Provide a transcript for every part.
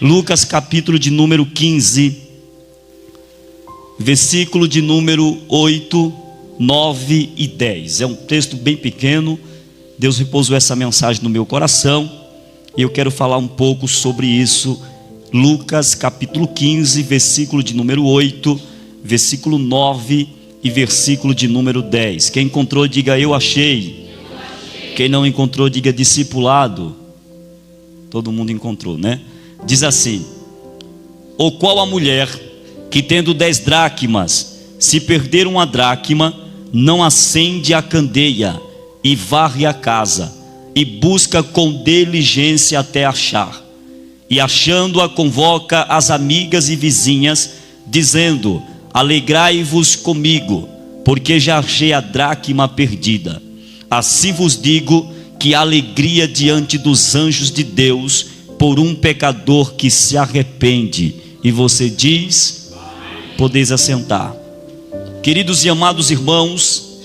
Lucas capítulo de número 15, versículo de número 8, 9 e 10. É um texto bem pequeno. Deus repousou essa mensagem no meu coração e eu quero falar um pouco sobre isso. Lucas capítulo 15, versículo de número 8, versículo 9 e versículo de número 10. Quem encontrou, diga eu achei. Quem não encontrou, diga discipulado. Todo mundo encontrou, né? Diz assim: ou qual a mulher que tendo 10 dracmas, se perder uma dracma, não acende a candeia e varre a casa e busca com diligência até achar, e achando-a convoca as amigas e vizinhas, dizendo: alegrai-vos comigo, porque já achei a dracma perdida. Assim vos digo que há alegria diante dos anjos de Deus por um pecador que se arrepende. E você diz: podeis assentar. Queridos e amados irmãos,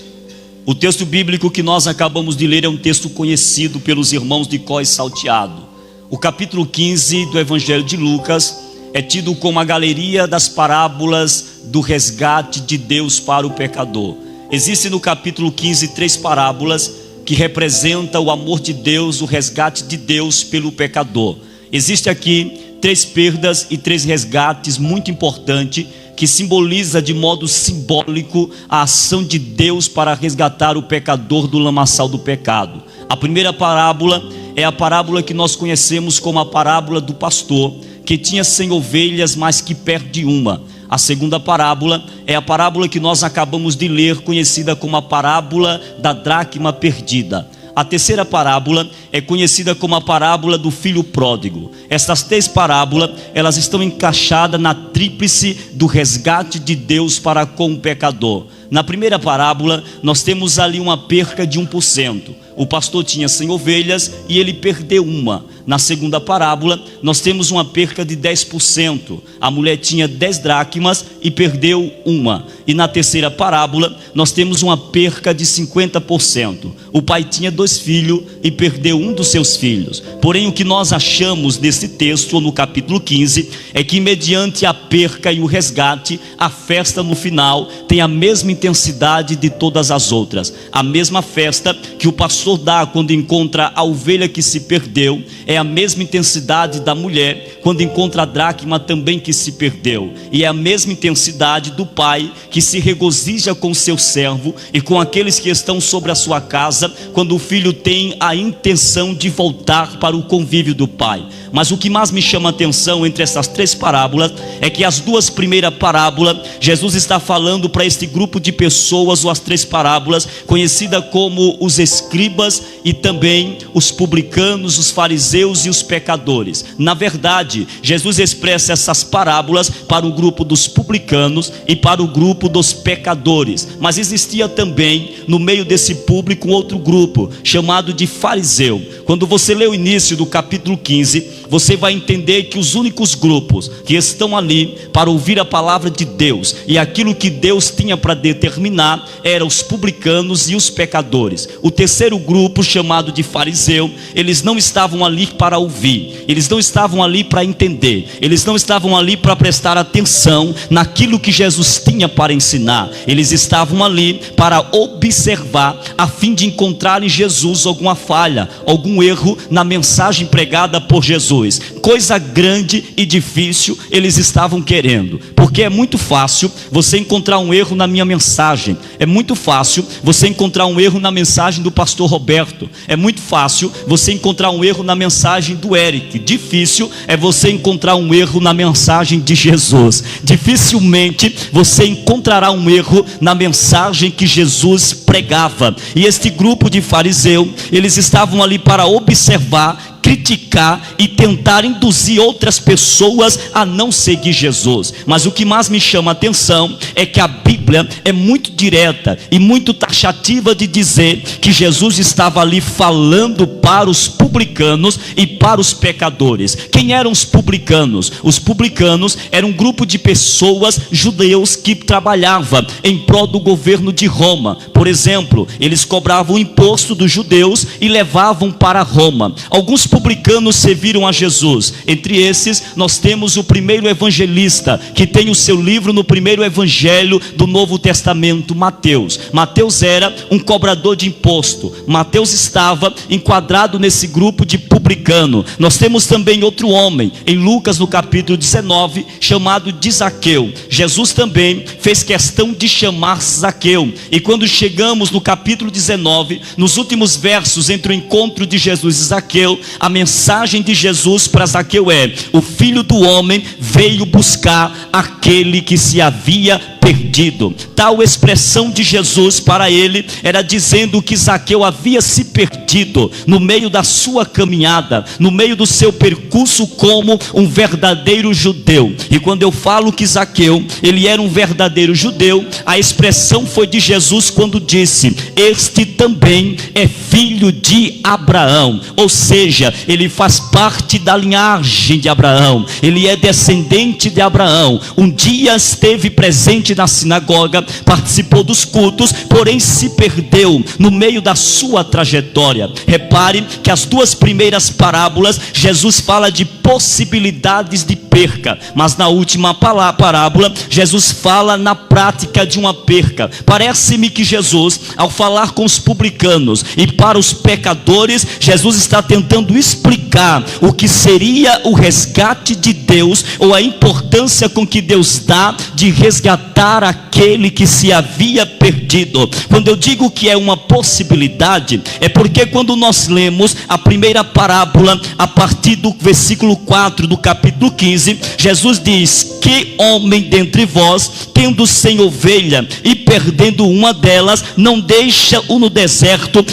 o texto bíblico que nós acabamos de ler é um texto conhecido pelos irmãos de Cós Salteado. O capítulo 15 do Evangelho de Lucas é tido como a galeria das parábolas do resgate de Deus para o pecador. Existem no capítulo 15 3 parábolas que representam o amor de Deus, o resgate de Deus pelo pecador. Existe aqui 3 perdas e 3 resgates muito importantes, que simboliza de modo simbólico a ação de Deus para resgatar o pecador do lamaçal do pecado. A primeira parábola é a parábola que nós conhecemos como a parábola do pastor, que tinha 100 ovelhas, mas que perde uma. A segunda parábola é a parábola que nós acabamos de ler, conhecida como a parábola da dracma perdida. A terceira parábola é conhecida como a parábola do filho pródigo. Essas 3 parábolas, elas estão encaixadas na tríplice do resgate de Deus para com o pecador. Na primeira parábola, nós temos ali uma perca de 1%. O pastor tinha 100 ovelhas e ele perdeu uma. Na segunda parábola, nós temos uma perca de 10%. A mulher tinha 10 dracmas e perdeu uma. E na terceira parábola, nós temos uma perca de 50%. O pai tinha 2 filhos e perdeu um dos seus filhos. Porém, o que nós achamos nesse texto, ou no capítulo 15, é que mediante a perca e o resgate, a festa no final tem a mesma intensidade de todas as outras. A mesma festa que o pastor dá quando encontra a ovelha que se perdeu, é a mesma intensidade da mulher quando encontra a dracma também que se perdeu. E é a mesma intensidade do pai que se regozija com seu servo e com aqueles que estão sobre a sua casa, quando o filho tem a intenção de voltar para o convívio do pai. Mas o que mais me chama a atenção entre essas 3 parábolas é que as 2 primeiras parábolas, Jesus está falando para este grupo de pessoas, ou as 3 parábolas, conhecida como os escribas e também os publicanos, os fariseus e os pecadores. Na verdade, Jesus expressa essas parábolas para o grupo dos publicanos e para o grupo dos pecadores. Mas existia também no meio desse público um outro grupo chamado de fariseu. Quando você lê o início do capítulo 15, você vai entender que os únicos grupos que estão ali para ouvir a palavra de Deus e aquilo que Deus tinha para determinar eram os publicanos e os pecadores. O terceiro grupo, chamado de fariseu, eles não estavam ali para ouvir, eles não estavam ali para entender, eles não estavam ali para prestar atenção naquilo que Jesus tinha para ensinar. Eles estavam ali para observar, a fim de encontrar em Jesus alguma falha, algum erro na mensagem pregada por Jesus. Coisa grande e difícil eles estavam querendo, porque é muito fácil você encontrar um erro na minha mensagem, é muito fácil você encontrar um erro na mensagem do pastor Roberto, é muito fácil você encontrar um erro na mensagem do Eric. Difícil é você encontrar um erro na mensagem de Jesus. Dificilmente você encontrará um erro na mensagem que Jesus pregava. E este grupo de fariseu, eles estavam ali para observar, criticar e tentar induzir outras pessoas a não seguir Jesus. Mas o que mais me chama a atenção é que a Bíblia é muito direta e muito taxativa de dizer que Jesus estava ali falando para os publicanos e para os pecadores. Quem eram os publicanos? Os publicanos eram um grupo de pessoas, judeus, que trabalhava em prol do governo de Roma. Por exemplo, eles cobravam o imposto dos judeus e levavam para Roma. Alguns publicanos publicanos serviram a Jesus? Entre esses, nós temos o primeiro evangelista, que tem o seu livro no primeiro evangelho do Novo Testamento, Mateus. Mateus era um cobrador de imposto. Mateus estava enquadrado nesse grupo de publicano. Nós temos também outro homem, em Lucas no capítulo 19, chamado de Zaqueu. Jesus também fez questão de chamar Zaqueu. E quando chegamos no capítulo 19, nos últimos versos entre o encontro de Jesus e Zaqueu, a mensagem de Jesus para Zaqueu é: o Filho do Homem veio buscar aquele que se havia perdido. Tal expressão de Jesus para ele era dizendo que Zaqueu havia se perdido no meio da sua caminhada, no meio do seu percurso como um verdadeiro judeu. E quando eu falo que Zaqueu, ele era um verdadeiro judeu, a expressão foi de Jesus quando disse: este também é filho de Abraão. Ou seja, ele faz parte da linhagem de Abraão, ele é descendente de Abraão. Um dia esteve presente na sinagoga, participou dos cultos, porém se perdeu no meio da sua trajetória. Repare que as duas primeiras parábolas, Jesus fala de possibilidades de perca, mas na última parábola, Jesus fala na prática de uma perca. Parece-me que Jesus, ao falar com os publicanos e para os pecadores, Jesus está tentando explicar o que seria o resgate de Deus, ou a importância com que Deus dá de resgatar aquele que se havia perdido. Quando eu digo que é uma possibilidade, é porque quando nós lemos a primeira parábola, a partir do versículo 4 do capítulo 15, Jesus diz: que homem dentre vós, tendo 100 ovelhas e perdendo uma delas, não deixa-o no deserto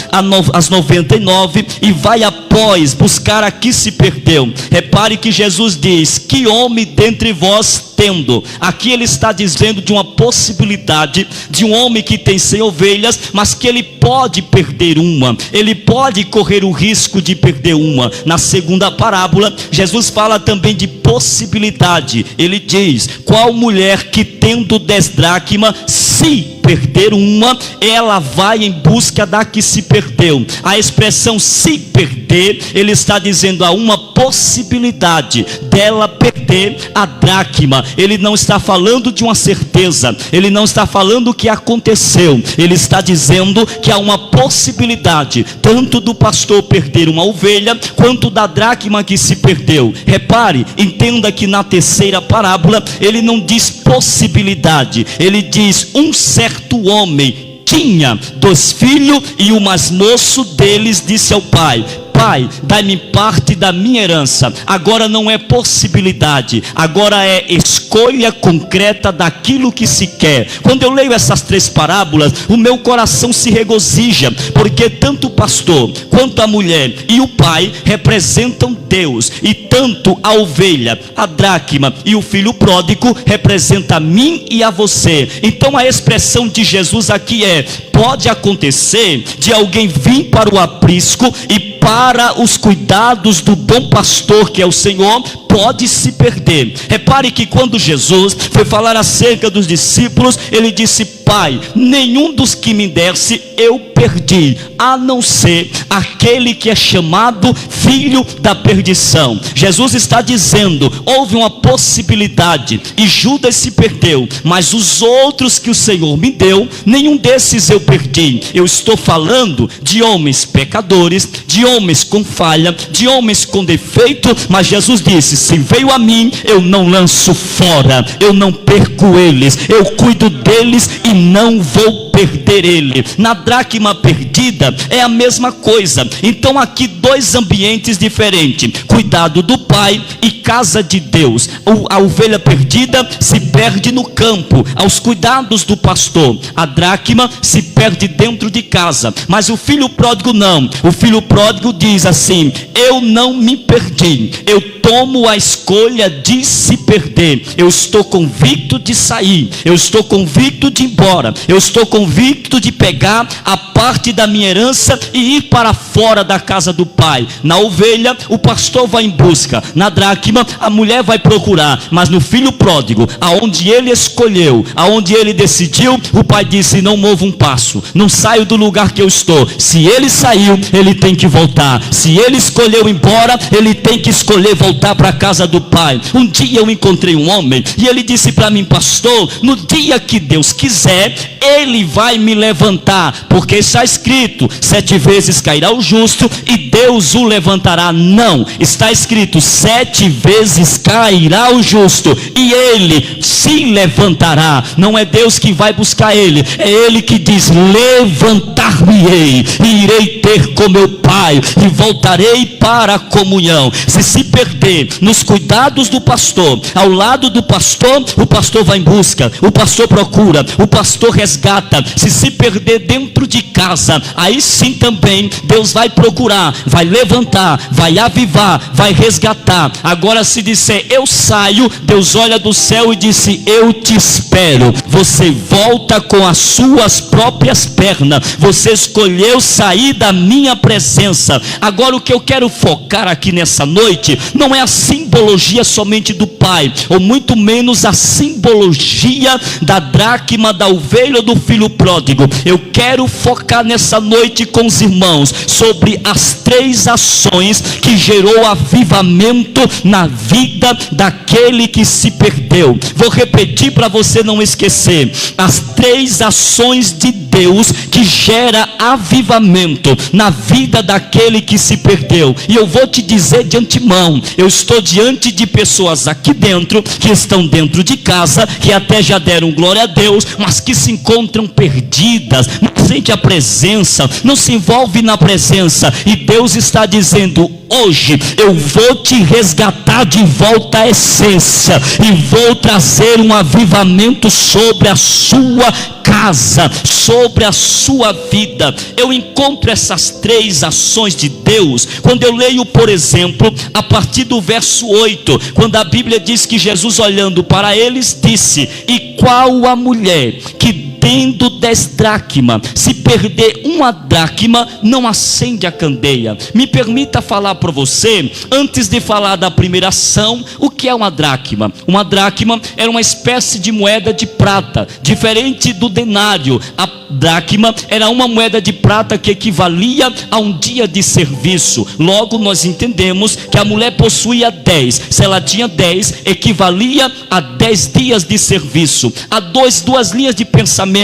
as 99 e vai após buscar a que se perdeu? Repare que Jesus diz: que homem dentre vós tendo. Aqui ele está dizendo de uma possibilidade de um homem que tem 100 ovelhas, mas que ele pode perder uma, ele pode correr o risco de perder uma. Na segunda parábola, Jesus fala também de possibilidade. Ele diz: qual mulher que tendo 10 dracmas, se perder uma, ela vai em busca da que se perdeu. A expressão se perder, ele está dizendo há uma possibilidade dela perder a dracma. Ele não está falando de uma certeza, ele não está falando o que aconteceu, ele está dizendo que há uma possibilidade tanto do pastor perder uma ovelha, quanto da dracma que se perdeu. Repare, entenda que na terceira parábola ele não diz possibilidade, ele diz: um certo homem tinha 2 filhos, e o mais moço deles disse ao pai: pai, dá-me parte da minha herança. Agora não é possibilidade, agora é escolha concreta daquilo que se quer. Quando eu leio essas 3 parábolas, o meu coração se regozija, porque tanto o pastor, quanto a mulher e o pai representam Deus, e tanto a ovelha, a dracma e o filho pródigo representa a mim e a você. Então a expressão de Jesus aqui é: pode acontecer de alguém vir para o aprisco e para os cuidados do bom pastor, que é o Senhor, pode se perder. Repare que quando Jesus foi falar acerca dos discípulos, ele disse: pai, nenhum dos que me desse eu perdi, a não ser aquele que é chamado filho da perdição. Jesus está dizendo: houve uma possibilidade e Judas se perdeu, mas os outros que o Senhor me deu, nenhum desses eu perdi. Eu estou falando de homens pecadores, de homens com falha, de homens com defeito, mas Jesus disse: se veio a mim, eu não lanço fora, eu não perco eles, eu cuido deles e não vou perder ele. Na dracma perdida é a mesma coisa. Então aqui 2 ambientes diferentes: cuidado do pai e casa de Deus. A ovelha perdida se perde no campo, aos cuidados do pastor. A dracma se perde dentro de casa. Mas o filho pródigo não. O filho pródigo diz assim: eu não me perdi, eu tomo a escolha de se perder. Eu estou convicto de sair, eu estou convicto de ir embora, eu estou convicto de pegar a parte da minha herança e ir para fora fora da casa do pai. Na ovelha, o pastor vai em busca. Na dracma, a mulher vai procurar. Mas no filho pródigo, aonde ele escolheu, aonde ele decidiu, o pai disse: não mova um passo, não saio do lugar que eu estou. Se ele saiu, ele tem que voltar. Se ele escolheu ir embora, ele tem que escolher voltar para a casa do pai. Um dia eu encontrei um homem e ele disse para mim: pastor, no dia que Deus quiser, ele vai me levantar, porque está escrito: 7 vezes cairá o justo e Deus o levantará. Não, está escrito: 7 vezes cairá o justo e ele se levantará. Não é Deus que vai buscar ele, é ele que diz: levantar-me-ei e irei ter com meu pai e voltarei para a comunhão. Se perder nos cuidados do pastor, ao lado do pastor, o pastor vai em busca, o pastor procura, o pastor resgata. Se perder dentro de casa, aí sim também Deus vai procurar, vai levantar, vai avivar, vai resgatar. Agora, se disser eu saio, Deus olha do céu e disse: eu te espero. Você volta com as suas próprias pernas, você escolheu sair da minha presença. Agora, o que eu quero focar aqui nessa noite não é a simbologia somente do pai, ou muito menos a simbologia da dracma, da ovelha ou do filho pródigo. Eu quero focar nessa noite com os irmãos sobre as 3 ações que gerou avivamento na vida daquele que se perdeu. Vou repetir para você não esquecer: as 3 ações de Deus que gera avivamento na vida daquele que se perdeu. E eu vou te dizer de antemão, eu estou diante de pessoas aqui dentro, que estão dentro de casa, que até já deram glória a Deus, mas que se encontram perdidas, não sente a presença, não se envolve na presença. E Deus está dizendo: hoje eu vou te resgatar de volta à essência e vou trazer um avivamento sobre a sua casa, sobre a sua vida. Eu encontro essas 3 ações de Deus quando eu leio, por exemplo, a partir do verso 8, quando a Bíblia diz que Jesus, olhando para eles, disse: e qual a mulher que tendo 10 dracmas, se perder uma dracma, não acende a candeia? Me permita falar para você, antes de falar da primeira ação, o que é uma dracma? Uma dracma era uma espécie de moeda de prata, diferente do denário. A dracma era uma moeda de prata que equivalia a um dia de serviço. Logo nós entendemos que a mulher possuía 10. Se ela tinha 10, equivalia a 10 dias de serviço. Há duas linhas de pensamentos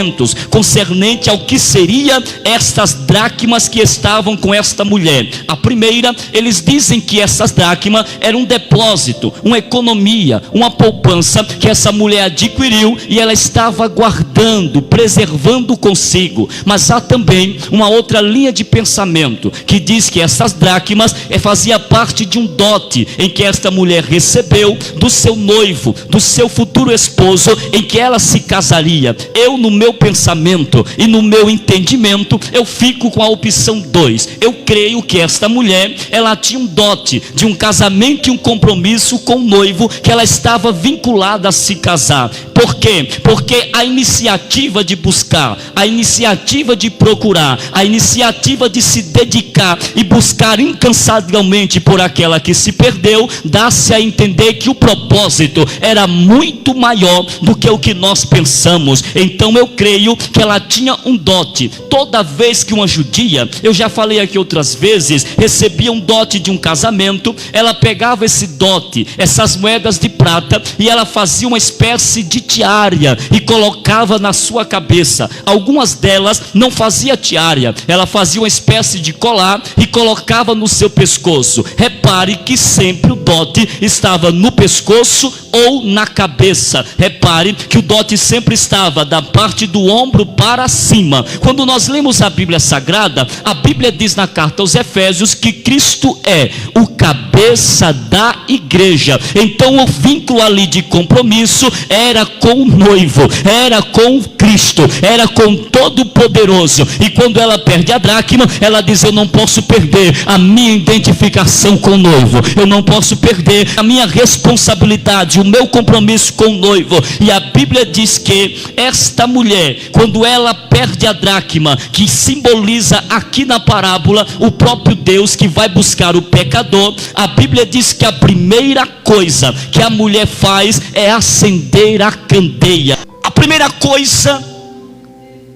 concernente ao que seria estas dracmas que estavam com esta mulher. A primeira, eles dizem que essas dracmas eram um depósito, uma economia, uma poupança que essa mulher adquiriu e ela estava guardando, preservando consigo. Mas há também uma outra linha de pensamento que diz que essas dracmas fazia parte de um dote em que esta mulher recebeu do seu noivo, do seu futuro esposo, em que ela se casaria. Eu, no meu pensamento e no meu entendimento, eu fico com a opção 2. Eu creio que esta mulher, ela tinha um dote de um casamento e um compromisso com o noivo, que ela estava vinculada a se casar. Por quê? Porque a iniciativa de buscar, a iniciativa de procurar, a iniciativa de se dedicar e buscar incansavelmente por aquela que se perdeu, dá-se a entender que o propósito era muito maior do que o que nós pensamos. Então eu creio que ela tinha um dote. Toda vez que uma judia, eu já falei aqui outras vezes, recebia um dote de um casamento, ela pegava esse dote, essas moedas de prata, e ela fazia uma espécie de tiara e colocava na sua cabeça. Algumas delas não fazia tiara, ela fazia uma espécie de colar e colocava no seu pescoço. Repare que sempre o dote estava no pescoço ou na cabeça. Repare que o dote sempre estava da parte do ombro para cima. Quando nós lemos a Bíblia Sagrada, a Bíblia diz na carta aos Efésios que Cristo é o cabeça da igreja. Então o vínculo ali de compromisso era com o noivo, era com Cristo, era com Todo-Poderoso. E quando ela perde a dracma, ela diz: eu não posso perder a minha identificação com o noivo, eu não posso perder a minha responsabilidade, o meu compromisso com o noivo. E a Bíblia diz que esta mulher, quando ela perde a dracma, que simboliza aqui na parábola o próprio Deus que vai buscar o pecador, a Bíblia diz que a primeira coisa que a mulher faz é acender a candeia. A primeira coisa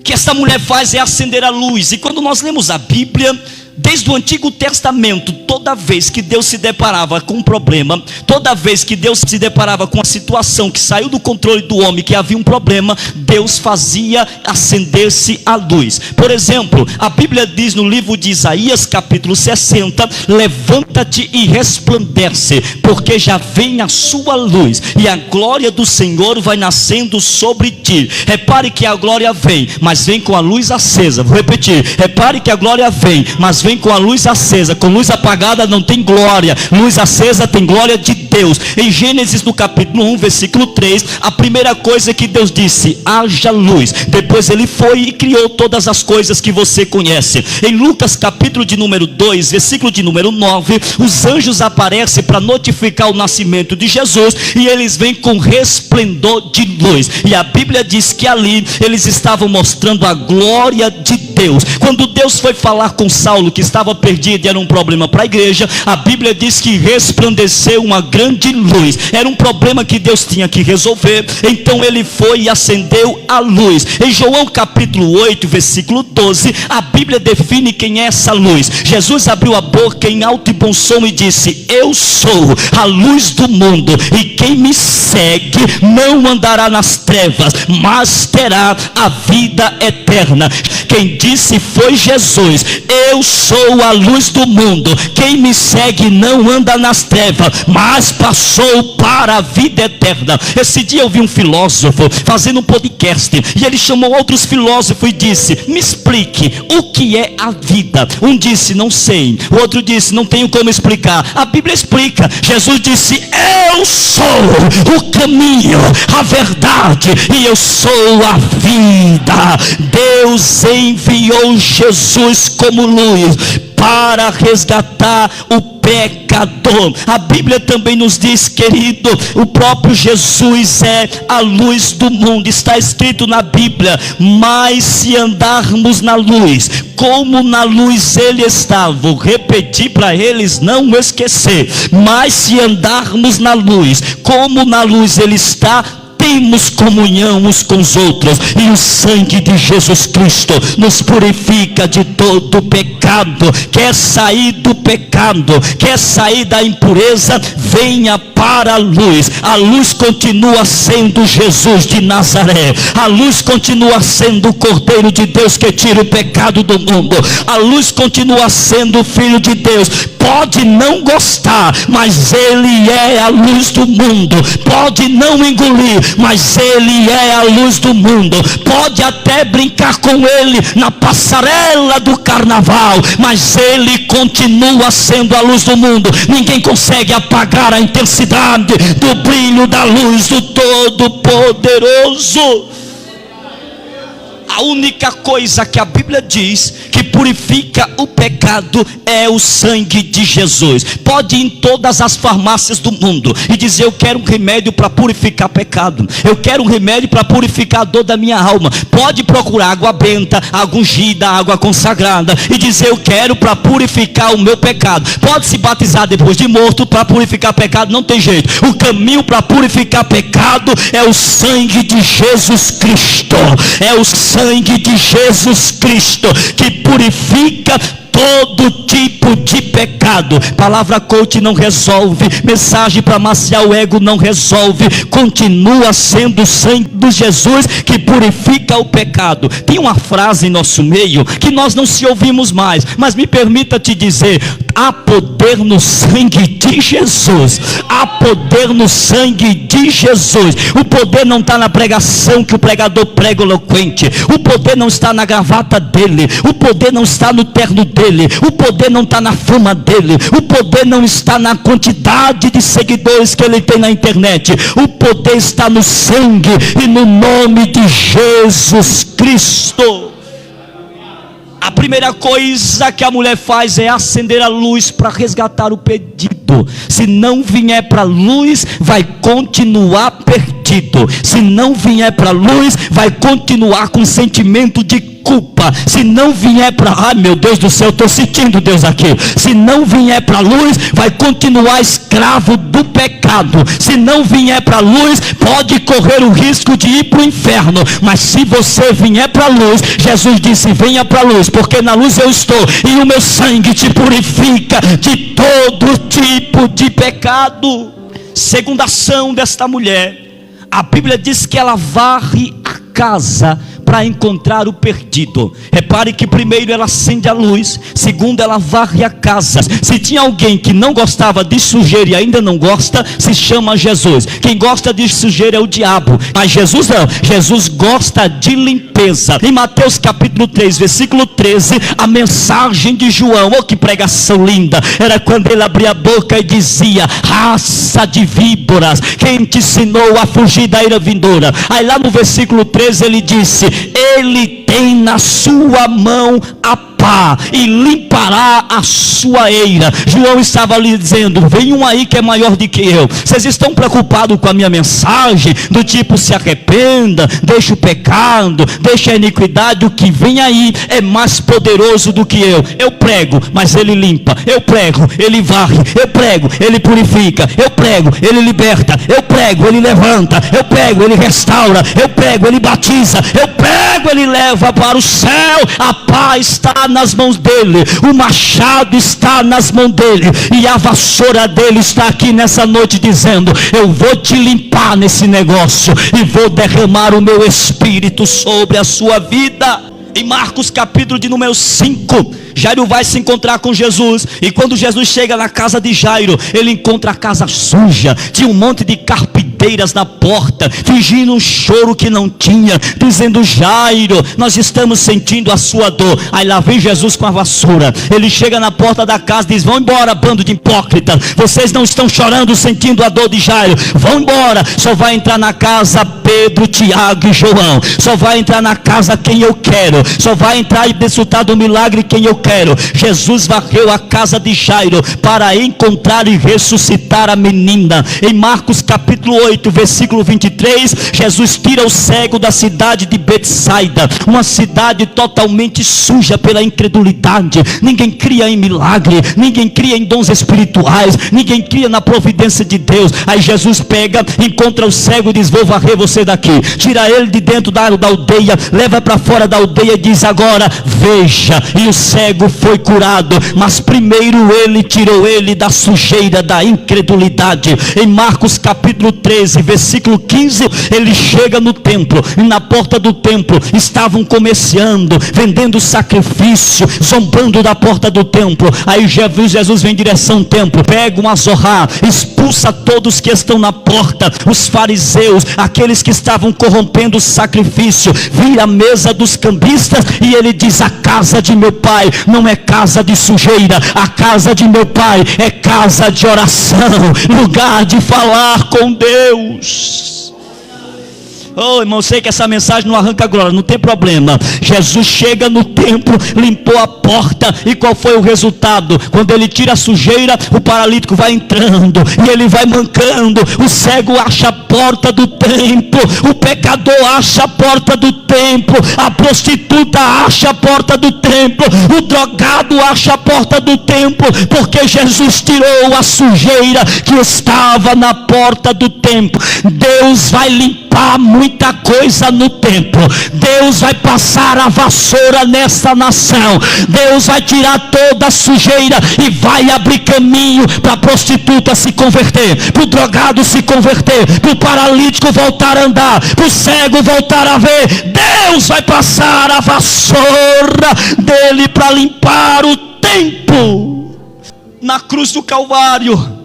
que essa mulher faz é acender a luz. E quando nós lemos a Bíblia, desde o Antigo Testamento, toda vez que Deus se deparava com um problema, toda vez que Deus se deparava com uma situação que saiu do controle do homem, que havia um problema, Deus fazia acender-se a luz. Por exemplo, a Bíblia diz no livro de Isaías, capítulo 60, levanta-te e resplandece, porque já vem a sua luz, e a glória do Senhor vai nascendo sobre ti. Repare que a glória vem, mas vem com a luz acesa. Vou repetir, repare que a glória vem, mas vem com a luz acesa. Com luz apagada não tem glória, luz acesa tem glória de Deus. Em Gênesis no capítulo 1, versículo 3, a primeira coisa que Deus disse: haja luz. Depois ele foi e criou todas as coisas que você conhece. Em Lucas capítulo de número 2, versículo de número 9, os anjos aparecem para notificar o nascimento de Jesus, e eles vêm com resplendor de luz, e a Bíblia diz que ali eles estavam mostrando a glória de Deus. Quando Deus foi falar com Saulo, que estava perdido e era um problema para a igreja, a Bíblia diz que resplandeceu uma grande luz. Era um problema que Deus tinha que resolver, então ele foi e acendeu a luz. Em João capítulo 8, versículo 12, a Bíblia define quem é essa luz. Jesus abriu a boca em alto e bom som e disse: eu sou a luz do mundo, e quem me segue não andará nas trevas, mas terá a vida eterna. Quem disse foi Jesus: eu sou a luz do mundo, quem me segue não anda nas trevas, mas passou para a vida eterna. Esse dia eu vi um filósofo fazendo um podcast, e ele chamou outros filósofos e disse: me explique o que é a vida. Um disse: não sei. O outro disse: não tenho como explicar. A Bíblia explica. Jesus disse: eu sou o caminho, a verdade, e eu sou a vida. Deus enviou Jesus como luz para resgatar o pecador. A Bíblia também nos diz, querido, o próprio Jesus é a luz do mundo. Está escrito na Bíblia: mas se andarmos na luz, como na luz ele está. Vou repetir para eles não esquecer: mas se andarmos na luz, como na luz ele está, temos comunhão uns com os outros, e o sangue de Jesus Cristo nos purifica de todo pecado. Quer sair do pecado, quer sair da impureza, venha para a luz. A luz continua sendo Jesus de Nazaré. A luz continua sendo o Cordeiro de Deus que tira o pecado do mundo. A luz continua sendo o Filho de Deus. Pode não gostar, mas ele é a luz do mundo. Pode não engolir, mas ele é a luz do mundo. Pode até brincar com ele na passarela do carnaval, mas ele continua sendo a luz do mundo. Ninguém consegue apagar a intensidade do brilho da luz do Todo-Poderoso. A única coisa que a Bíblia diz que purifica o pecado é o sangue de Jesus. Pode ir em todas as farmácias do mundo e dizer: eu quero um remédio para purificar pecado, eu quero um remédio para purificar a dor da minha alma. Pode procurar água benta, água ungida, água consagrada e dizer: eu quero para purificar o meu pecado. Pode se batizar depois de morto para purificar pecado, não tem jeito. O caminho para purificar pecado é o sangue de Jesus Cristo. É o sangue de Jesus Cristo que purifica todo tipo de pecado. Palavra coach não resolve, mensagem para maciar o ego não resolve. Continua sendo o sangue de Jesus que purifica o pecado. Tem uma frase em nosso meio que nós não se ouvimos mais, mas me permita te dizer: há poder no sangue de Jesus. Há poder no sangue de Jesus. O poder não está na pregação que o pregador prega eloquente. O poder não está na gravata dele. O poder não está no terno dele. O poder não está na fama dele. O poder não está na quantidade de seguidores que ele tem na internet. O poder está no sangue e no nome de Jesus Cristo. A primeira coisa que a mulher faz é acender a luz para resgatar o perdido. Se não vier para a luz, vai continuar perdido. Se não vier para a luz, vai continuar com sentimento de culpa. Se não vier para... Ai, meu Deus do céu, estou sentindo Deus aqui. Se não vier para a luz, vai continuar escravo do pecado. Se não vier para a luz, pode correr o risco de ir para o inferno. Mas se você vier para a luz, Jesus disse: venha para a luz, porque na luz eu estou, e o meu sangue te purifica de todo tipo de pecado. Segunda ação desta mulher, a Bíblia diz que ela varre a casa para encontrar o perdido. Repare que primeiro ela acende a luz, segundo ela varre a casa. Se tinha alguém que não gostava de sujeira e ainda não gosta, se chama Jesus. Quem gosta de sujeira é o diabo, mas Jesus não. Jesus gosta de limpeza. Em Mateus capítulo 3, versículo 13, a mensagem de João, oh, que pregação linda, era quando ele abria a boca e dizia: raça de víboras, quem te ensinou a fugir da ira vindoura? Aí lá no versículo 13 ele disse: ele tem na sua mão a pá e limpará a sua eira. João estava ali dizendo: vem um aí que é maior do que eu. Vocês estão preocupados com a minha mensagem? Do tipo, se arrependa, deixa o pecado, deixa a iniquidade. O que vem aí é mais poderoso do que eu. Eu prego, mas ele limpa. Eu prego, ele varre. Eu prego, ele purifica. Eu prego, ele liberta. Eu prego, ele levanta. Eu prego, ele restaura. Eu prego, ele batiza. Eu prego, ele leva para o céu. A pá está nas mãos dele, o machado está nas mãos dele, e a vassoura dele está aqui nessa noite dizendo: eu vou te limpar nesse negócio e vou derramar o meu espírito sobre a sua vida. Em Marcos capítulo de número 5, Jairo vai se encontrar com Jesus, e quando Jesus chega na casa de Jairo, ele encontra a casa suja, tinha um monte de carpideiras na porta, fingindo um choro que não tinha, dizendo: Jairo, nós estamos sentindo a sua dor. Aí lá vem Jesus com a vassoura, ele chega na porta da casa e diz: vão embora, bando de hipócritas, vocês não estão chorando sentindo a dor de Jairo, vão embora. Só vai entrar na casa Pedro, Tiago e João, só vai entrar na casa quem eu quero, só vai entrar e desfrutar do milagre quem eu quero. Jesus varreu a casa de Jairo para encontrar e ressuscitar a menina. Em Marcos capítulo 8, versículo 23, Jesus tira o cego da cidade de Betsaida, uma cidade totalmente suja pela incredulidade. Ninguém cria em milagre, ninguém cria em dons espirituais, ninguém cria na providência de Deus. Aí Jesus pega, encontra o cego e diz: vou varrer você daqui. Tira ele de dentro da aldeia, leva para fora da aldeia e diz: agora veja. E o cego foi curado, mas primeiro ele tirou ele da sujeira da incredulidade. Em Marcos capítulo 13, versículo 15, ele chega no templo, e na porta do templo estavam comerciando, vendendo sacrifício, zombando da porta do templo. Aí Jesus vem em direção ao templo, pega um azorrá, expulsa todos que estão na porta, os fariseus, aqueles que estavam corrompendo o sacrifício, vira a mesa dos cambistas, e ele diz: a casa de meu pai não é casa de sujeira, a casa de meu pai é casa de oração, lugar de falar com Deus. Oh, irmão, sei que essa mensagem não arranca glória, não tem problema. Jesus chega no templo, limpou a porta, e qual foi o resultado? Quando ele tira a sujeira, o paralítico vai entrando, e ele vai mancando. O cego acha a porta do templo, o pecador acha a porta do templo, a prostituta acha a porta do templo, o drogado acha a porta do templo, porque Jesus tirou a sujeira que estava na porta do templo. Deus vai limpar muita coisa no templo. Deus vai passar a vassoura nessa nação. Deus vai tirar toda a sujeira e vai abrir caminho para a prostituta se converter, para o drogado se converter, para o paralítico voltar a andar, para o cego voltar a ver. Deus vai passar a vassoura dele para limpar o templo. Na cruz do Calvário,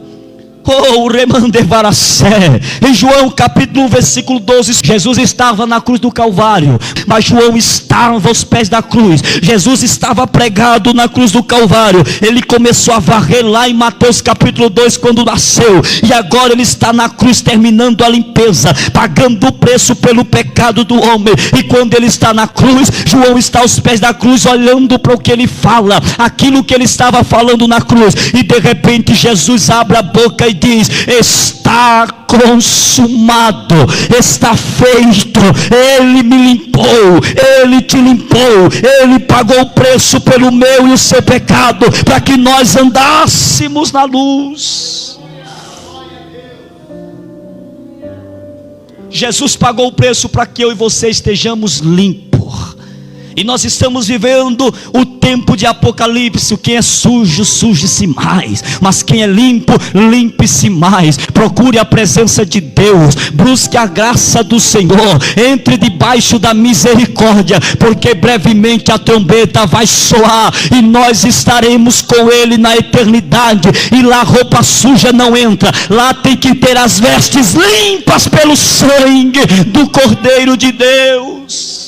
Oh, remandevaracé. Em João capítulo 1, versículo 12, Jesus estava na cruz do Calvário, mas João estava aos pés da cruz. Jesus estava pregado na cruz do Calvário. Ele começou a varrer lá em Mateus capítulo 2, quando nasceu, e agora ele está na cruz terminando a limpeza, pagando o preço pelo pecado do homem. E quando ele está na cruz, João está aos pés da cruz, olhando para o que ele fala, aquilo que ele estava falando na cruz. E de repente Jesus abre a boca e diz: está consumado, está feito. Ele me limpou, ele te limpou, ele pagou o preço pelo meu e o seu pecado, para que nós andássemos na luz. Jesus pagou o preço para que eu e você estejamos limpos. E nós estamos vivendo o tempo de Apocalipse. Quem é sujo, suje-se mais, mas quem é limpo, limpe-se mais. Procure a presença de Deus, busque a graça do Senhor, entre debaixo da misericórdia, porque brevemente a trombeta vai soar e nós estaremos com Ele na eternidade. E lá roupa suja não entra, lá tem que ter as vestes limpas pelo sangue do Cordeiro de Deus.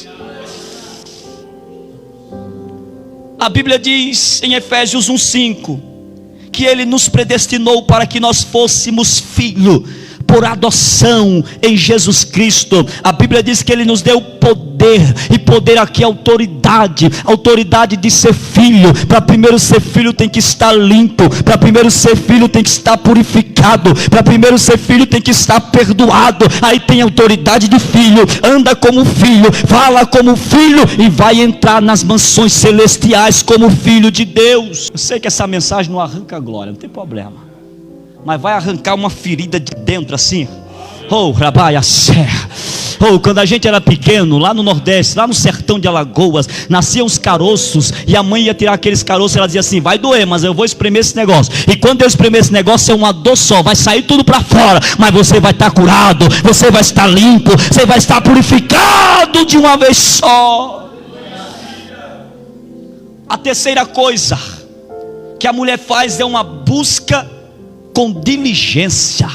A Bíblia diz em Efésios 1:5 que Ele nos predestinou para que nós fôssemos filhos por adoção em Jesus Cristo. A Bíblia diz que Ele nos deu poder, e poder aqui é autoridade, autoridade de ser filho. Para primeiro ser filho tem que estar limpo, para primeiro ser filho tem que estar purificado, para primeiro ser filho tem que estar perdoado. Aí tem autoridade de filho, anda como filho, fala como filho e vai entrar nas mansões celestiais como filho de Deus. Eu sei que essa mensagem não arranca a glória, não tem problema, mas vai arrancar uma ferida de dentro assim. Oh, rabaia serra. Oh, quando a gente era pequeno, lá no Nordeste, lá no sertão de Alagoas, nasciam os caroços, e a mãe ia tirar aqueles caroços, e ela dizia assim: vai doer, mas eu vou espremer esse negócio. E quando eu espremer esse negócio, é uma dor só, vai sair tudo para fora, mas você vai estar curado, você vai estar limpo, você vai estar purificado de uma vez só. A terceira coisa que a mulher faz é uma busca com diligência.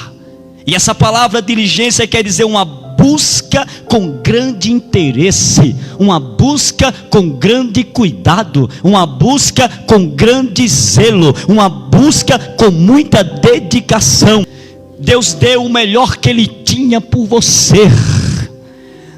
E essa palavra diligência quer dizer uma busca com grande interesse, uma busca com grande cuidado, uma busca com grande zelo, uma busca com muita dedicação. Deus deu o melhor que Ele tinha por você.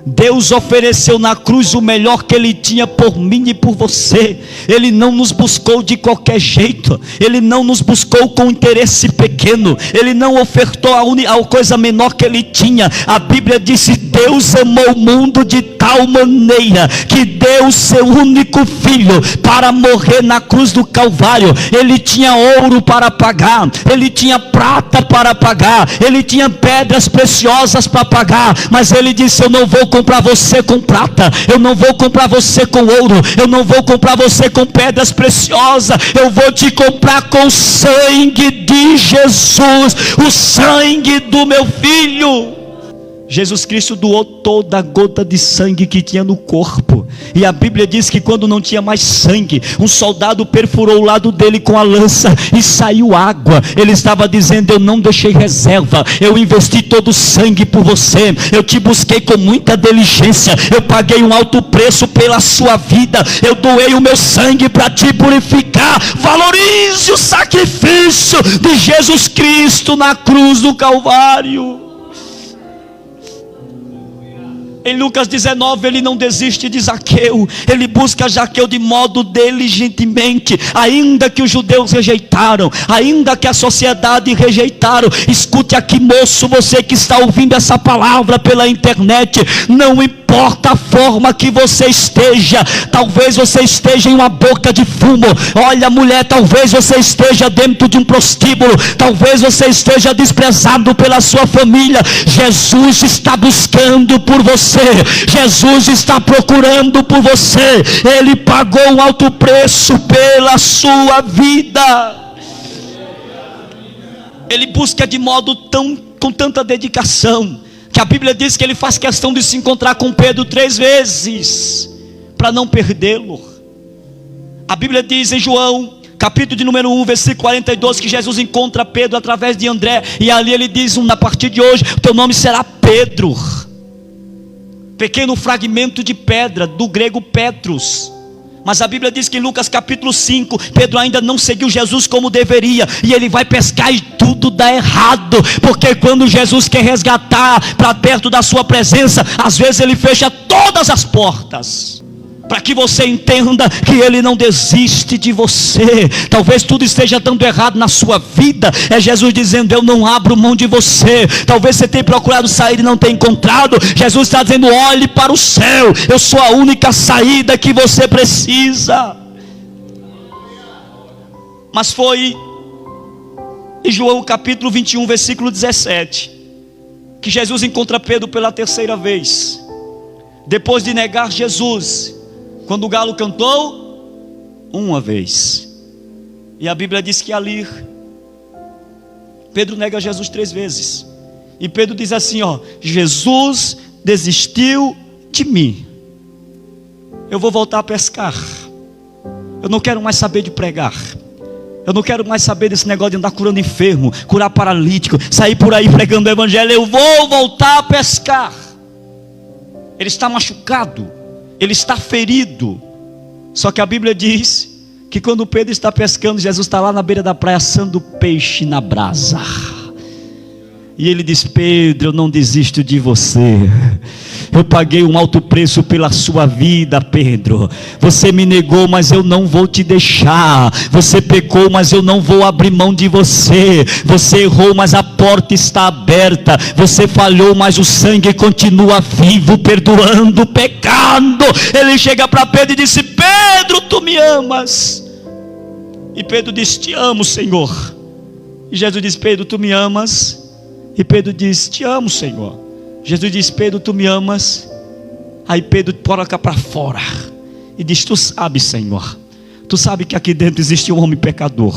Deus ofereceu na cruz o melhor que Ele tinha por mim e por você. Ele não nos buscou de qualquer jeito, Ele não nos buscou com interesse pequeno, Ele não ofertou a coisa menor que Ele tinha. A Bíblia disse: Deus amou o mundo de tal maneira que deu o seu único filho para morrer na cruz do Calvário. Ele tinha ouro para pagar, Ele tinha prata para pagar, Ele tinha pedras preciosas para pagar, mas Ele disse: eu não vou comprar você com prata, eu não vou comprar você com ouro, eu não vou comprar você com pedras preciosas, eu vou te comprar com o sangue de Jesus, o sangue do meu filho. Jesus Cristo doou toda a gota de sangue que tinha no corpo. E a Bíblia diz que quando não tinha mais sangue, um soldado perfurou o lado dele com a lança e saiu água. Ele estava dizendo: eu não deixei reserva, eu investi todo o sangue por você, eu te busquei com muita diligência, eu paguei um alto preço pela sua vida, eu doei o meu sangue para te purificar. Valorize o sacrifício de Jesus Cristo na cruz do Calvário. Em Lucas 19, ele não desiste de Zaqueu, ele busca Zaqueu de modo diligentemente, ainda que os judeus rejeitaram, ainda que a sociedade rejeitaram. Escute aqui, moço, você que está ouvindo essa palavra pela internet, não importa a forma que você esteja, talvez você esteja em uma boca de fumo, olha mulher, talvez você esteja dentro de um prostíbulo, talvez você esteja desprezado pela sua família. Jesus está buscando por você, Jesus está procurando por você, Ele pagou um alto preço pela sua vida. Ele busca de modo com tanta dedicação, que a Bíblia diz que Ele faz questão de se encontrar com Pedro 3 vezes, para não perdê-lo. A Bíblia diz em João capítulo de número 1, versículo 42, que Jesus encontra Pedro através de André, e ali ele diz: a partir de hoje, o teu nome será Pedro. Pequeno fragmento de pedra, do grego Petros. Mas a Bíblia diz que em Lucas capítulo 5, Pedro ainda não seguiu Jesus como deveria, e ele vai pescar e tudo dá errado, porque quando Jesus quer resgatar para perto da sua presença, às vezes ele fecha todas as portas, para que você entenda que Ele não desiste de você. Talvez tudo esteja dando errado na sua vida, é Jesus dizendo: eu não abro mão de você. Talvez você tenha procurado sair e não tenha encontrado. Jesus está dizendo: olhe para o céu, eu sou a única saída que você precisa. Mas foi em João capítulo 21, versículo 17, que Jesus encontra Pedro pela terceira vez, depois de negar Jesus. Quando o galo cantou uma vez, e a Bíblia diz que ali Pedro nega Jesus 3 vezes, e Pedro diz assim: Jesus desistiu de mim, eu vou voltar a pescar, eu não quero mais saber de pregar, eu não quero mais saber desse negócio de andar curando enfermo, curar paralítico, sair por aí pregando o evangelho, eu vou voltar a pescar. Ele está machucado, ele está ferido. Só que a Bíblia diz que quando Pedro está pescando, Jesus está lá na beira da praia assando peixe na brasa, e ele diz: Pedro, eu não desisto de você. Eu paguei um alto preço pela sua vida, Pedro. Você me negou, mas eu não vou te deixar. Você pecou, mas eu não vou abrir mão de você. Você errou, mas a porta está aberta. Você falhou, mas o sangue continua vivo, perdoando o pecado. Ele chega para Pedro e disse: Pedro, tu me amas? E Pedro diz: te amo, Senhor. E Jesus diz: Pedro, tu me amas? E Pedro diz: te amo, Senhor. Jesus diz: Pedro, tu me amas? Aí Pedro coloca para fora e diz: tu sabes, Senhor, tu sabes que aqui dentro existe um homem pecador,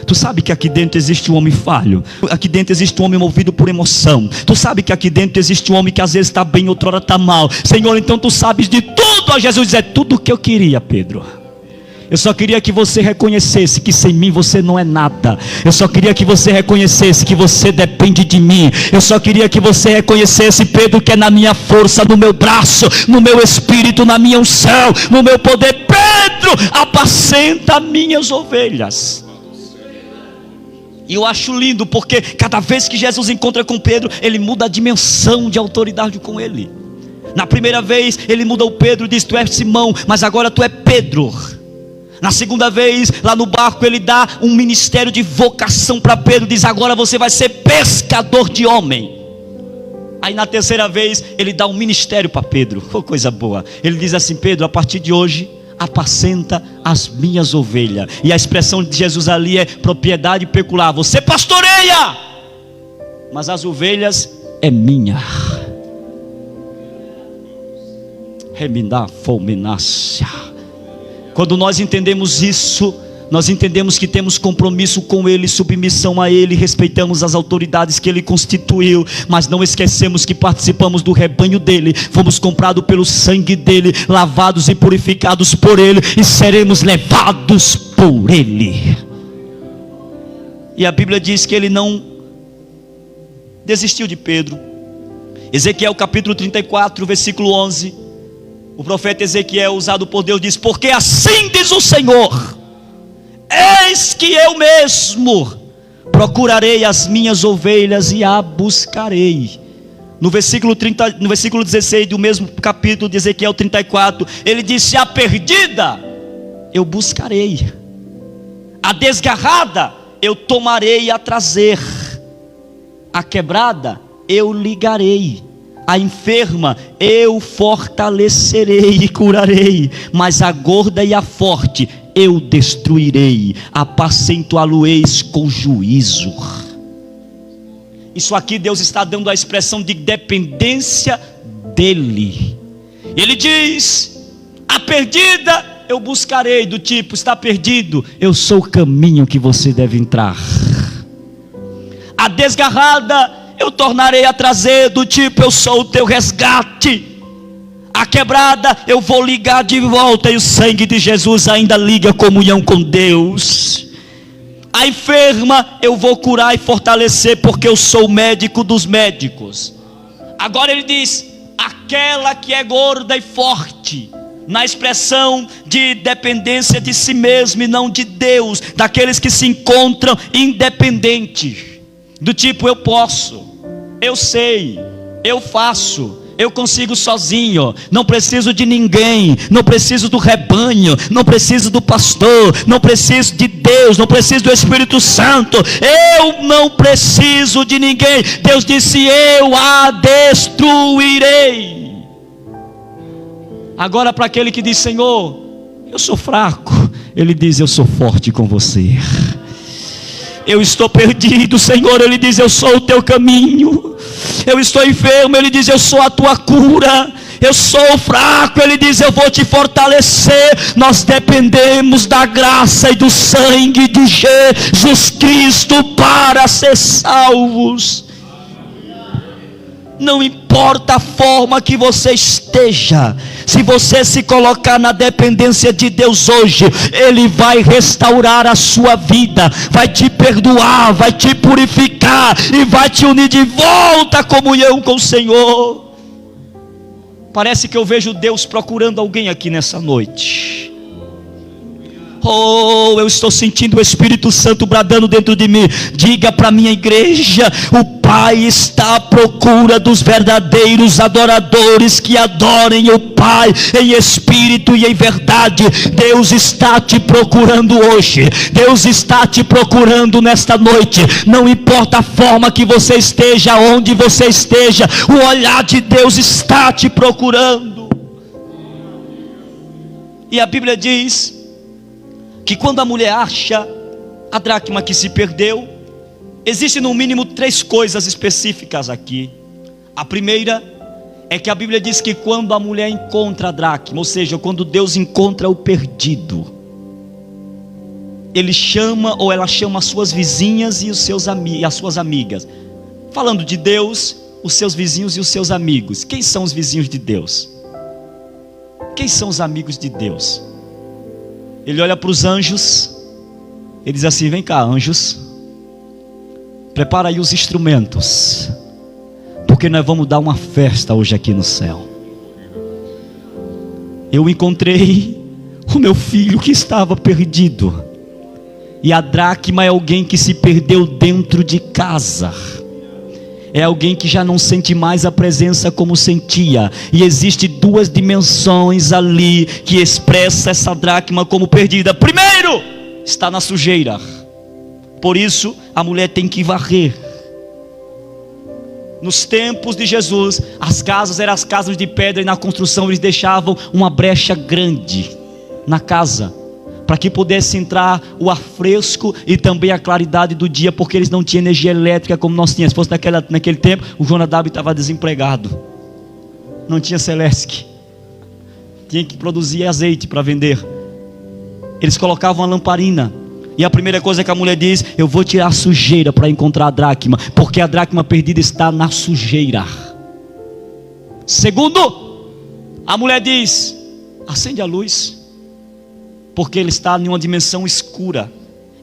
tu sabes que aqui dentro existe um homem falho, aqui dentro existe um homem movido por emoção, tu sabes que aqui dentro existe um homem que às vezes está bem, outra hora está mal, Senhor, então tu sabes de tudo. A Jesus diz: é tudo o que eu queria, Pedro. Eu só queria que você reconhecesse que sem mim você não é nada. Eu só queria que você reconhecesse que você depende de mim. Eu só queria que você reconhecesse, Pedro, que é na minha força, no meu braço, no meu espírito, na minha unção, no meu poder. Pedro, apacenta minhas ovelhas. E eu acho lindo, porque cada vez que Jesus encontra com Pedro, ele muda a dimensão de autoridade com ele. Na primeira vez ele muda o Pedro, diz: tu és Simão, mas agora tu é Pedro. Na segunda vez, lá no barco, ele dá um ministério de vocação para Pedro, diz: agora você vai ser pescador de homem. Aí na terceira vez, ele dá um ministério para Pedro. Oh, coisa boa. Ele diz assim: Pedro, a partir de hoje, apacenta as minhas ovelhas. E a expressão de Jesus ali é propriedade peculiar. Você pastoreia, mas as ovelhas é minha. Remindar fulminácia. Quando nós entendemos isso, nós entendemos que temos compromisso com Ele, submissão a Ele, respeitamos as autoridades que Ele constituiu, mas não esquecemos que participamos do rebanho dEle, fomos comprados pelo sangue dEle, lavados e purificados por Ele, e seremos levados por Ele. E a Bíblia diz que Ele não desistiu de Pedro. Ezequiel capítulo 34, versículo 11, o profeta Ezequiel, usado por Deus, diz: porque assim diz o Senhor, eis que eu mesmo procurarei as minhas ovelhas e a buscarei. No versículo 16 do mesmo capítulo de Ezequiel 34, ele disse: a perdida eu buscarei, a desgarrada eu tomarei a trazer, a quebrada eu ligarei, a enferma eu fortalecerei e curarei, mas a gorda e a forte eu destruirei, apacento-a-lo-eis com juízo. Isso aqui Deus está dando a expressão de dependência dEle. Ele diz: a perdida eu buscarei, do tipo, está perdido, eu sou o caminho que você deve entrar. A desgarrada eu tornarei a trazer, do tipo, eu sou o teu resgate. A quebrada eu vou ligar de volta, e o sangue de Jesus ainda liga a comunhão com Deus. A enferma eu vou curar e fortalecer, porque eu sou o médico dos médicos. Agora ele diz: aquela que é gorda e forte, na expressão de dependência de si mesmo e não de Deus, daqueles que se encontram independentes, do tipo: eu posso, eu sei, eu faço, eu consigo sozinho, não preciso de ninguém, não preciso do rebanho, não preciso do pastor, não preciso de Deus, não preciso do Espírito Santo, eu não preciso de ninguém. Deus disse: eu a destruirei. Agora, para aquele que diz: Senhor, eu sou fraco, ele diz: eu sou forte com você. Eu estou perdido, Senhor, ele diz: eu sou o teu caminho. Eu estou enfermo, ele diz: eu sou a tua cura. Eu sou fraco, ele diz: eu vou te fortalecer. Nós dependemos da graça e do sangue de Jesus Cristo para ser salvos. Não importa a forma que você esteja, se você se colocar na dependência de Deus hoje, Ele vai restaurar a sua vida, vai te perdoar, vai te purificar e vai te unir de volta à comunhão com o Senhor. Parece que eu vejo Deus procurando alguém aqui nessa noite. Oh, eu estou sentindo o Espírito Santo bradando dentro de mim: diga para a minha igreja, o Pai está à procura dos verdadeiros adoradores que adorem o Pai em espírito e em verdade. Deus está te procurando hoje, Deus está te procurando nesta noite. Não importa a forma que você esteja, onde você esteja, o olhar de Deus está te procurando. E a Bíblia diz que quando a mulher acha a dracma que se perdeu, existem no mínimo 3 coisas específicas aqui. A primeira é que a Bíblia diz que quando a mulher encontra a dracma, ou seja, quando Deus encontra o perdido, Ele chama, ou ela chama as suas vizinhas e as suas amigas. Falando de Deus, os seus vizinhos e os seus amigos. Quem são os vizinhos de Deus? Quem são os amigos de Deus? Ele olha para os anjos, ele diz assim: vem cá, anjos, prepara aí os instrumentos, porque nós vamos dar uma festa hoje aqui no céu. Eu encontrei o meu filho que estava perdido, e a dracma é alguém que se perdeu dentro de casa. É alguém que já não sente mais a presença como sentia. E existe 2 dimensões ali que expressa essa dracma como perdida. Primeiro, está na sujeira. Por isso a mulher tem que varrer. Nos tempos de Jesus, as casas eram as casas de pedra, e na construção eles deixavam uma brecha grande na casa, para que pudesse entrar o ar fresco e também a claridade do dia, porque eles não tinham energia elétrica como nós tínhamos. Se fosse naquele tempo, o Jonadab estava desempregado, não tinha Celesc, tinha que produzir azeite para vender. Eles colocavam uma lamparina, e a primeira coisa que a mulher diz: eu vou tirar a sujeira para encontrar a dracma, porque a dracma perdida está na sujeira. Segundo, a mulher diz: acende a luz, porque ele está em uma dimensão escura.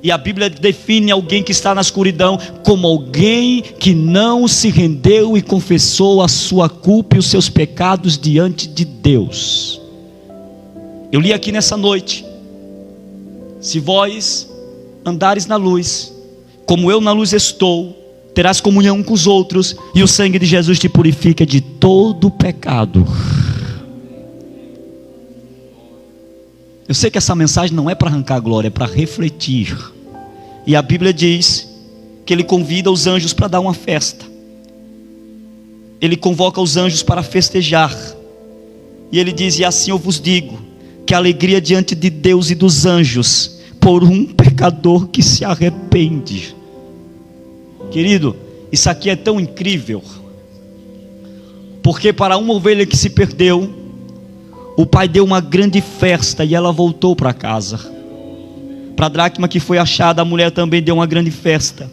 E a Bíblia define alguém que está na escuridão como alguém que não se rendeu e confessou a sua culpa e os seus pecados diante de Deus. Eu li aqui nessa noite: se vós andares na luz, como eu na luz estou, terás comunhão com os outros, e o sangue de Jesus te purifica de todo pecado. Eu sei que essa mensagem não é para arrancar glória, é para refletir. E a Bíblia diz que Ele convida os anjos para dar uma festa. Ele convoca os anjos para festejar. E Ele diz: e assim eu vos digo, que a alegria diante de Deus e dos anjos, por um pecador que se arrepende. Querido, isso aqui é tão incrível, porque para uma ovelha que se perdeu, o pai deu uma grande festa e ela voltou para casa. Para a dracma que foi achada, a mulher também deu uma grande festa.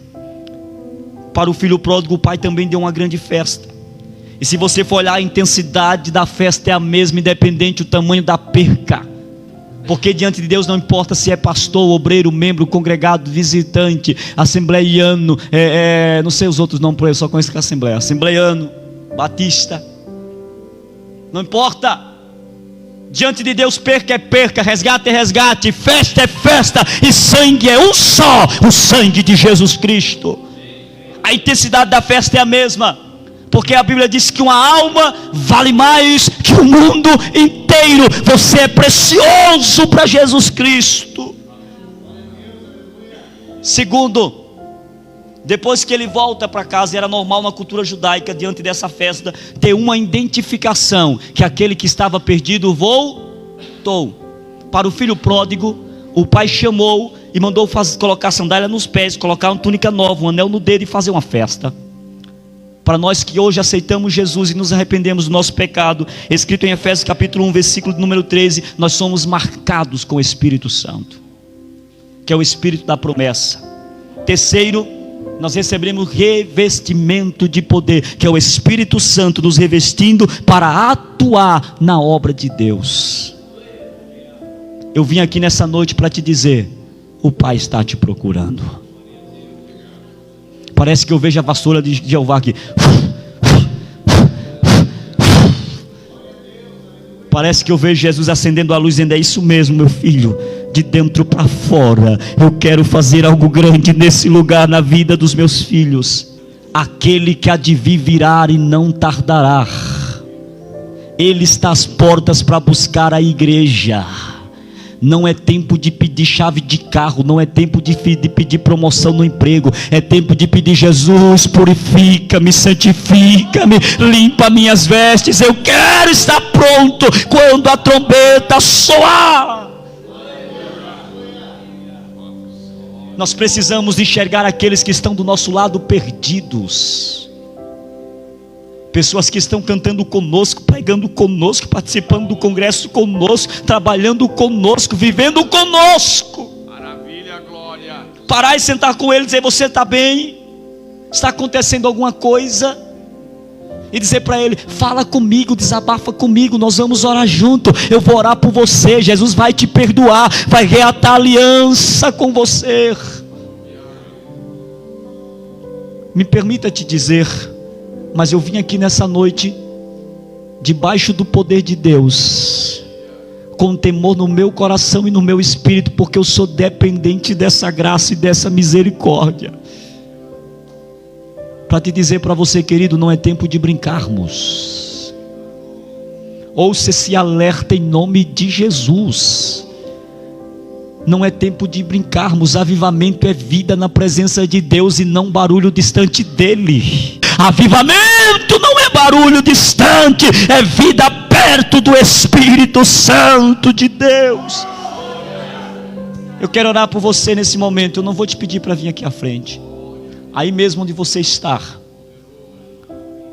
Para o filho pródigo, o pai também deu uma grande festa. E se você for olhar, a intensidade da festa é a mesma, independente do tamanho da perca. Porque diante de Deus não importa se é pastor, obreiro, membro, congregado, visitante, assembleiano, não sei os outros nomes, eu só conheço que é assembleia, assembleiano, batista, não importa. Diante de Deus, perca é perca, resgate é resgate, festa é festa, e sangue é um só, o sangue de Jesus Cristo. A intensidade da festa é a mesma, porque a Bíblia diz que uma alma vale mais que o mundo inteiro. Você é precioso para Jesus Cristo. Segundo, depois que ele volta para casa, era normal na cultura judaica, diante dessa festa, ter uma identificação, que aquele que estava perdido voltou. Para o filho pródigo, o pai chamou e mandou colocar sandália nos pés, colocar uma túnica nova, um anel no dedo e fazer uma festa. Para nós que hoje aceitamos Jesus e nos arrependemos do nosso pecado, escrito em Efésios capítulo 1, versículo número 13, nós somos marcados com o Espírito Santo, que é o Espírito da promessa. Terceiro, nós recebemos revestimento de poder, que é o Espírito Santo nos revestindo para atuar na obra de Deus. Eu vim aqui nessa noite para te dizer, o Pai está te procurando. Parece que eu vejo a vassoura de Jeová aqui. Parece que eu vejo Jesus acendendo a luz, dizendo: é isso mesmo, meu filho, de dentro para fora, eu quero fazer algo grande nesse lugar, na vida dos meus filhos. Aquele que há de vir virá e não tardará. Ele está às portas para buscar a igreja. Não é tempo de pedir chave de carro, não é tempo de pedir promoção no emprego, é tempo de pedir: Jesus, purifica-me, santifica-me, limpa minhas vestes, eu quero estar pronto quando a trombeta soar. Nós precisamos enxergar aqueles que estão do nosso lado perdidos. Pessoas que estão cantando conosco, pregando conosco, participando do congresso conosco, trabalhando conosco, vivendo conosco. Maravilha, glória. Parar e sentar com ele e dizer: você está bem? Está acontecendo alguma coisa? E dizer para ele: fala comigo, desabafa comigo, nós vamos orar junto, eu vou orar por você, Jesus vai te perdoar, vai reatar aliança com você. Me permita te dizer, mas eu vim aqui nessa noite, debaixo do poder de Deus, com temor no meu coração e no meu espírito, porque eu sou dependente dessa graça e dessa misericórdia, para te dizer para você, querido, não é tempo de brincarmos. Ouça esse alerta em nome de Jesus. Não é tempo de brincarmos. Avivamento é vida na presença de Deus e não barulho distante dele. Avivamento não é barulho distante, é vida perto do Espírito Santo de Deus. Eu quero orar por você nesse momento. Eu não vou te pedir para vir aqui à frente. Aí mesmo onde você está,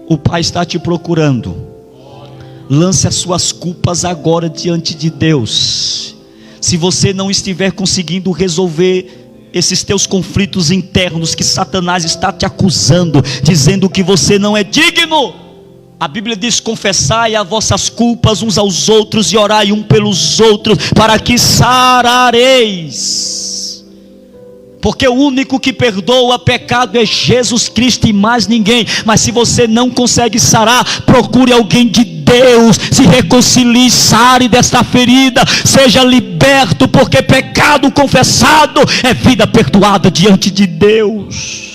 o Pai está te procurando. Lance as suas culpas agora diante de Deus. Se você não estiver conseguindo resolver esses teus conflitos internos, que Satanás está te acusando, dizendo que você não é digno, a Bíblia diz: confessai as vossas culpas uns aos outros e orai um pelos outros, para que sarareis. Porque o único que perdoa pecado é Jesus Cristo e mais ninguém. Mas se você não consegue sarar, procure alguém de Deus, se reconcilie, sare desta ferida, seja liberto, porque pecado confessado é vida perdoada diante de Deus.